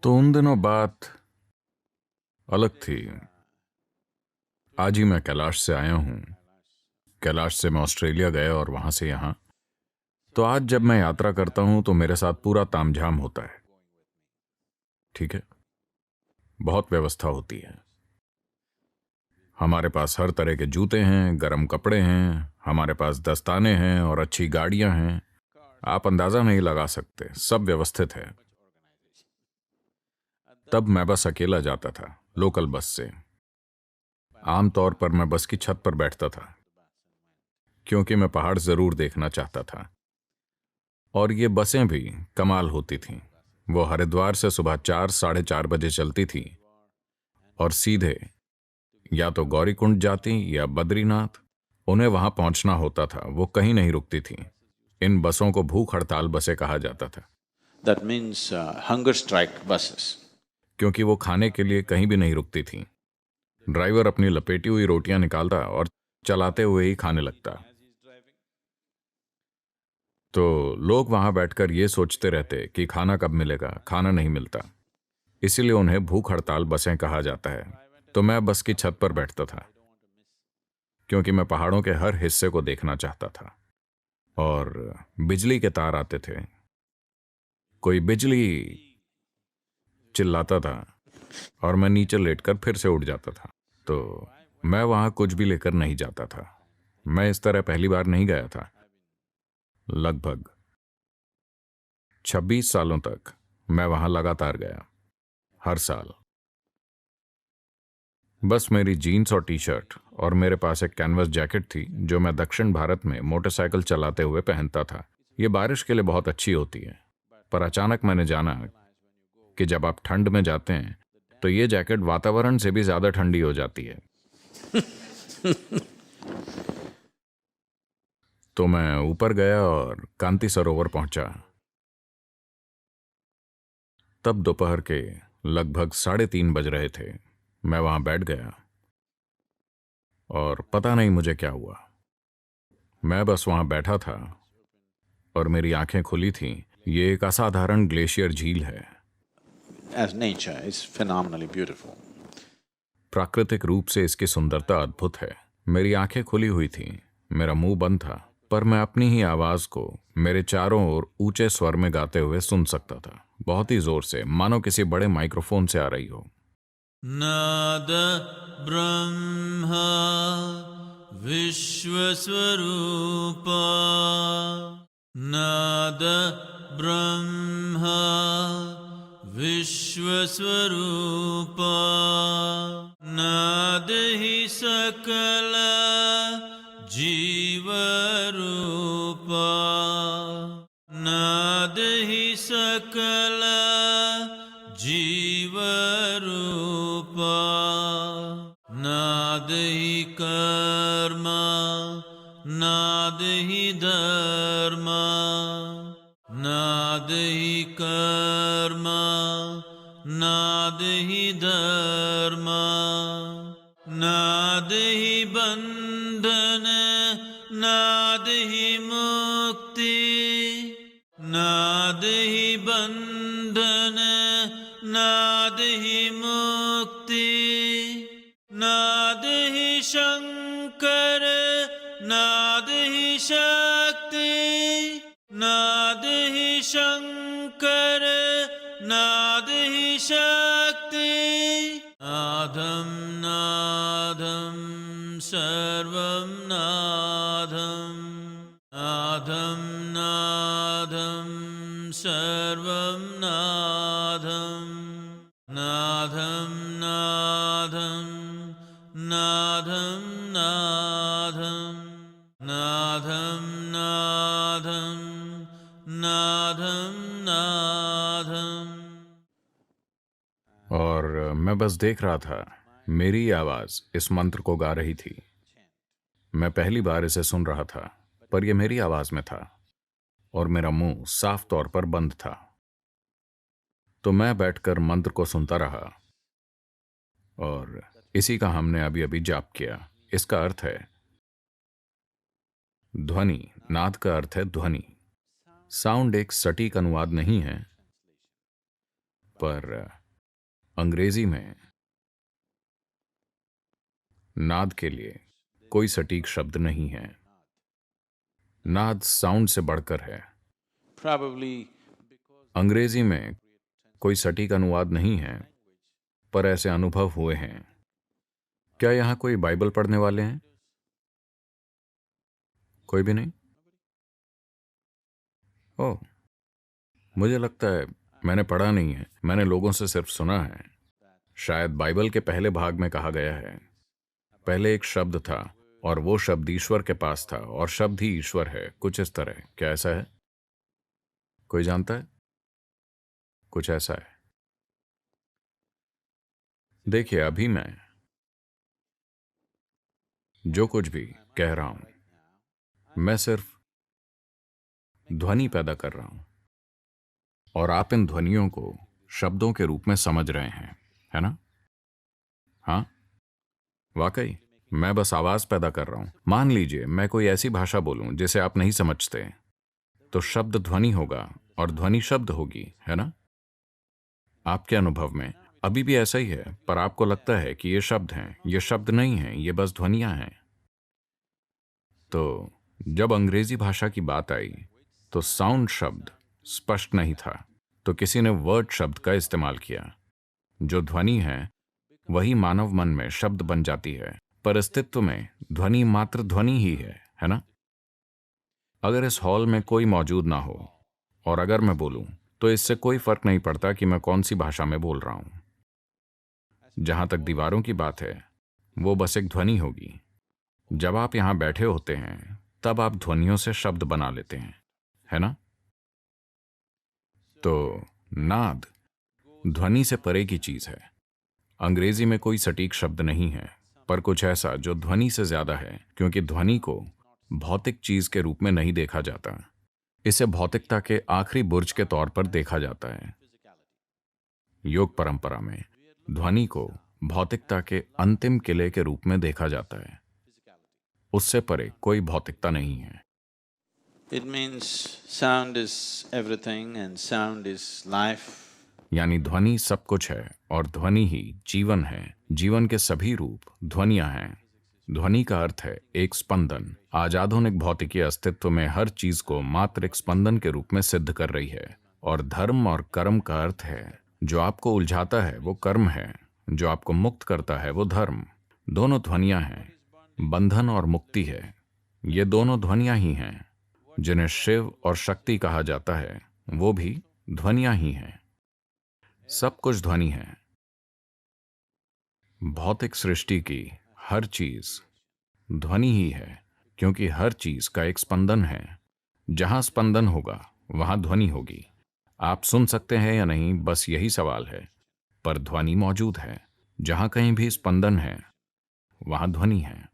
तो उन दिनों बात अलग थी। आज ही मैं कैलाश से आया हूं। कैलाश से मैं ऑस्ट्रेलिया गया और वहां से यहां। तो आज जब मैं यात्रा करता हूं तो मेरे साथ पूरा तामझाम होता है। ठीक है, बहुत व्यवस्था होती है। हमारे पास हर तरह के जूते हैं, गर्म कपड़े हैं, हमारे पास दस्ताने हैं और अच्छी गाड़ियां हैं। आप अंदाजा नहीं लगा सकते, सब व्यवस्थित है। तब मैं बस अकेला जाता था, लोकल बस से। आमतौर पर मैं बस की छत पर बैठता था क्योंकि मैं पहाड़ जरूर देखना चाहता था। और ये बसें भी कमाल होती थीं। वो हरिद्वार से सुबह 4 साढ़े 4 बजे चलती थी और सीधे या तो गौरीकुंड जाती या बद्रीनाथ। उन्हें वहां पहुंचना होता था, वो कहीं नहीं रुकती थीं। इन बसों को भूख हड़ताल बसें कहा जाता था। That means hunger strike buses. क्योंकि वो खाने के लिए कहीं भी नहीं रुकती थीं। ड्राइवर अपनी लपेटी हुई रोटियां निकालता और चलाते हुए ही खाने लगता। तो लोग वहां बैठकर ये सोचते रहते कि खाना कब मिलेगा। खाना नहीं मिलता, इसीलिए उन्हें भूख हड़ताल बसें कहा जाता है। तो मैं बस की छत पर बैठता था क्योंकि मैं पहाड़ों के हर हिस्से को देखना चाहता था। और बिजली के तार आते थे, कोई बिजली चिल्लाता था और मैं नीचे लेटकर फिर से उठ जाता था। तो मैं वहां कुछ भी लेकर नहीं जाता था। मैं इस तरह पहली बार नहीं गया था। लगभग 26 सालों तक मैं वहां लगातार गया, हर साल। बस मेरी जीन्स और टी शर्ट और मेरे पास एक कैनवस जैकेट थी जो मैं दक्षिण भारत में मोटरसाइकिल चलाते हुए पहनता था। ये बारिश के लिए बहुत अच्छी होती है, पर अचानक मैंने जाना कि जब आप ठंड में जाते हैं तो ये जैकेट वातावरण से भी ज्यादा ठंडी हो जाती है। तो मैं ऊपर गया और कांति सरोवर पहुंचा। तब दोपहर के लगभग 3:30 बज रहे थे। मैं वहां बैठ गया और पता नहीं मुझे क्या हुआ। मैं बस वहां बैठा था और मेरी आंखें खुली थीं। ये एक असाधारण ग्लेशियर झील है। As nature is phenomenally beautiful. प्राकृतिक रूप से इसकी सुंदरता अद्भुत है। मेरी आंखें खुली हुई थीं, मेरा मुंह बंद था, पर मैं अपनी ही आवाज को मेरे चारों ओर ऊंचे स्वर में गाते हुए सुन सकता था, बहुत ही जोर से, मानो किसी बड़े माइक्रोफोन से आ रही हो। नाद ब्रह्मा विश्वस्वरूपा, नाद ब्रह्मा विश्वस्वरूपा, नाद ही सकल जीवरूपा, नाद ही सकल जीवरूपा, नाद ही कर्म, नाद ही धर्म, नाद ही कर्म, नाद ही धर्म, नाद ही बंधन, नाद ही मुक्ति, नाद ही बंधन, नाद ही मुक्ति, नाद ही शंकर, नाद ही शक्ति, नाद ही शंकर, नाद ही शक्ति, नादम नादम सर्वम नादम, नादम नादम सर्वम नादम, नादम नादम, नादम नादम, नादम नादम, नादम नादम। और मैं बस देख रहा था। मेरी आवाज इस मंत्र को गा रही थी। मैं पहली बार इसे सुन रहा था, पर यह मेरी आवाज में था और मेरा मुंह साफ तौर पर बंद था। तो मैं बैठकर मंत्र को सुनता रहा और इसी का हमने अभी अभी जाप किया। इसका अर्थ है ध्वनि। नाद का अर्थ है ध्वनि। साउंड एक सटीक अनुवाद नहीं है, पर अंग्रेजी में नाद के लिए कोई सटीक शब्द नहीं है। नाद साउंड से बढ़कर है। Probably अंग्रेजी में कोई सटीक अनुवाद नहीं है, पर ऐसे अनुभव हुए हैं। क्या यहां कोई बाइबल पढ़ने वाले हैं? कोई भी नहीं? ओह, मुझे लगता है मैंने पढ़ा नहीं है, मैंने लोगों से सिर्फ सुना है। शायद बाइबल के पहले भाग में कहा गया है, पहले एक शब्द था और वो शब्द ईश्वर के पास था और शब्द ही ईश्वर है, कुछ इस तरह। क्या ऐसा है? कोई जानता है? कुछ ऐसा है। देखिए, अभी मैं जो कुछ भी कह रहा हूं, मैं सिर्फ ध्वनि पैदा कर रहा हूं और आप इन ध्वनियों को शब्दों के रूप में समझ रहे हैं, है ना? हाँ, वाकई मैं बस आवाज पैदा कर रहा हूं। मान लीजिए मैं कोई ऐसी भाषा बोलूं जिसे आप नहीं समझते, तो शब्द ध्वनि होगा और ध्वनि शब्द होगी, है ना? आपके अनुभव में अभी भी ऐसा ही है, पर आपको लगता है कि ये शब्द हैं, ये शब्द नहीं हैं, ये बस ध्वनियां हैं। तो जब अंग्रेजी भाषा की बात आई तो साउंड शब्द स्पष्ट नहीं था, तो किसी ने वर्ड शब्द का इस्तेमाल किया। जो ध्वनि है वही मानव मन में शब्द बन जाती है, पर अस्तित्व में ध्वनि मात्र ध्वनि ही है ना? अगर इस हॉल में कोई मौजूद ना हो और अगर मैं बोलूं, तो इससे कोई फर्क नहीं पड़ता कि मैं कौन सी भाषा में बोल रहा हूं। जहां तक दीवारों की बात है, वो बस एक ध्वनि होगी। जब आप यहां बैठे होते हैं, तब आप ध्वनियों से शब्द बना लेते हैं, है ना? तो नाद ध्वनि से परे की चीज है। अंग्रेजी में कोई सटीक शब्द नहीं है, पर कुछ ऐसा जो ध्वनि से ज्यादा है, क्योंकि ध्वनि को भौतिक चीज के रूप में नहीं देखा जाता। इसे भौतिकता के आखिरी बुर्ज के तौर पर देखा जाता है। योग परंपरा में ध्वनि को भौतिकता के अंतिम किले के रूप में देखा जाता है। उससे परे कोई भौतिकता नहीं है। it means sound is everything and sound is life. यानी ध्वनि सब कुछ है और ध्वनि ही जीवन है। जीवन के सभी रूप ध्वनियां हैं। ध्वनि का अर्थ है एक स्पंदन। आज आधुनिक भौतिकी अस्तित्व में हर चीज को मात्र एक स्पंदन के रूप में सिद्ध कर रही है। और धर्म और कर्म का अर्थ है, जो आपको उलझाता है वो कर्म है, जो आपको मुक्त करता है वो धर्म। दोनों ध्वनियां हैं। बंधन और मुक्ति है, ये दोनों ध्वनियां ही हैं। जिन्हें शिव और शक्ति कहा जाता है, वो भी ध्वनियां ही हैं। सब कुछ ध्वनि है। भौतिक सृष्टि की हर चीज ध्वनि ही है, क्योंकि हर चीज का एक स्पंदन है। जहां स्पंदन होगा वहां ध्वनि होगी। आप सुन सकते हैं या नहीं, बस यही सवाल है, पर ध्वनि मौजूद है। जहां कहीं भी स्पंदन है वहां ध्वनि है।